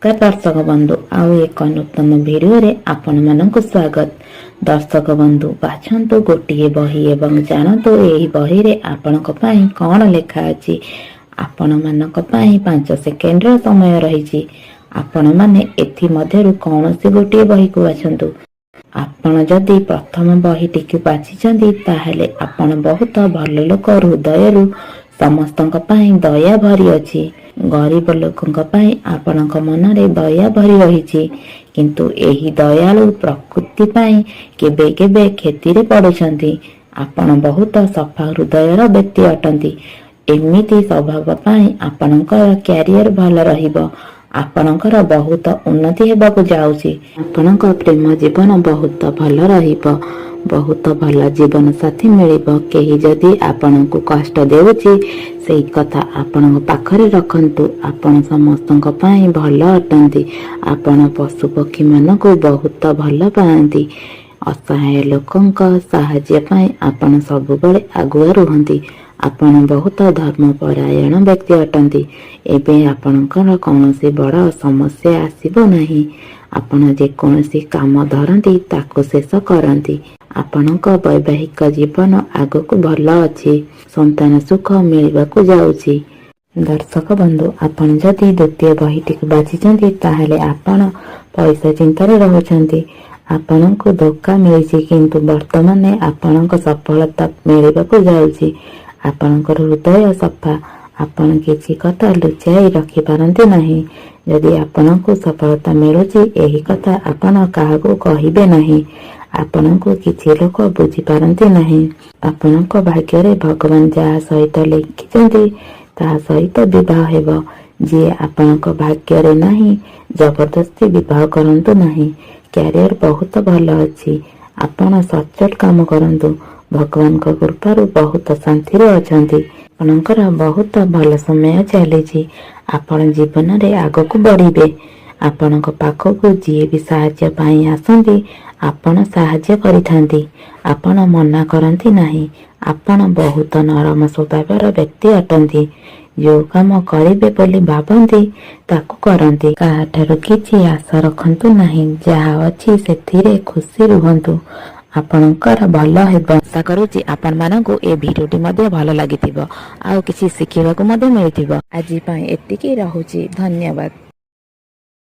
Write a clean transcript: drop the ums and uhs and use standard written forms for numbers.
नमस्कार दर्शक बंधु आउ एक नूतन वीडियो रे आपण मानक स्वागत। दर्शक बंधु बाछंतु गोटे बही एवं जानतु एही बही रे आपणक पई कोन लेखा अछि। आपण मानक पई 5 सेकेंड रो समय रहिछि। आपण माने एथि मध्यरु कोनोसी गोटे बही को बाछंतु। आपण जदि प्रथम बही टिकु बाछिछन्ती ताहेले आपण बहुत भल लोक हृदयरु समस्तक पई दया भरी अछि। गरीब लोकंक पई आपणक मनरे दया भरी रहिछि, किंतु एही दयालु प्रकृति पई केबे केबे क्षतिरे पडुछन्ती। आपण बहुत सफा हृदयर व्यक्ति अटंती। एमिति स्वभाव पई आपणकर क्यारियर भल रहिबो। आपणकर बहुत उन्नति हेबाकु जाउछि। आपणक प्रेम जीवन बहुत भल रहिबो। बहुत भल जीवन साथी मिलिबो। केही जदि आपणकु कष्ट देउछि सेई कथा आपण पाखरे रखंतु। आपण समस्तक पई भल अटंती। आपण पशु पक्षी मानकु बहुत भल पाआंती। असहाय लोकंक साहाय्य पई आपण सबुबेले आगुआ रुहंती। आपण बहुत धर्मपरायण व्यक्ति अटंती। एबे आपणकर कौनसी बड़ समस्या आसीबो नाही। आपण जे कौनसी काम धरंती ताको शेष करंती। आपणक वैवाहिक जीवन आगको भल अछि। संतान सुख मिलिबाकु जाउछि। दर्शक बंधु आपण जदि द्वितीय बहीटी बाछिछन्ती ताहेले आपण पैसा चिंतारे रहुछन्ती। आपणको धोखा मिलिछि, किंतु वर्तमान आपणक सफलता मिलिबाकु जाउछि। आपणकर हृदय सफा। आपण किछि कथा लुचाई रखि पारंती नाही। जदि आपणको सफलता मिलुछि एही कथा आपण काहाकु कहिबे नाही। आपणको किछि लोक बुझी पारंती नाही। आपणक भाग्ୟରେ भगवान जहा सहित लिखिछन्ती ताहा सहित विवाह हेबो। जे आपणक भाग्ୟରେ नाही जबरदस्ती विवाह करंतु नाही। क्यारियर बहुत भल अछि। आपण सचोट काम करंतु। भगवान को कृपारु बहुत शांति रे अछंती। आपणकर बहुत भल समय चलीछि। आपण जीवन रे आगको बढ़िबे। आपणक पाखकु जे भी साहाय्य पाई आसंती आपण साहाय्य करिथांती। आपण मना करंती नाही। आपण बहुत नरम स्वभावर व्यक्ति अटंती। जो काम करिबे बोली भाबंती ताकु करंती। काहाठारु किछि आशा रखंतु नाही। जहा अछि सेथिरे खुशी रुहंतु। आपणकर भल हेबो। आशा करूछि आपण मानकु ए भिडियोटी मध्ये भल लागिथिबो। आउ किछि शिखिबाकु मध्ये मिलिथिबो। आजि पई एतिकी रहुछि। धन्यवाद।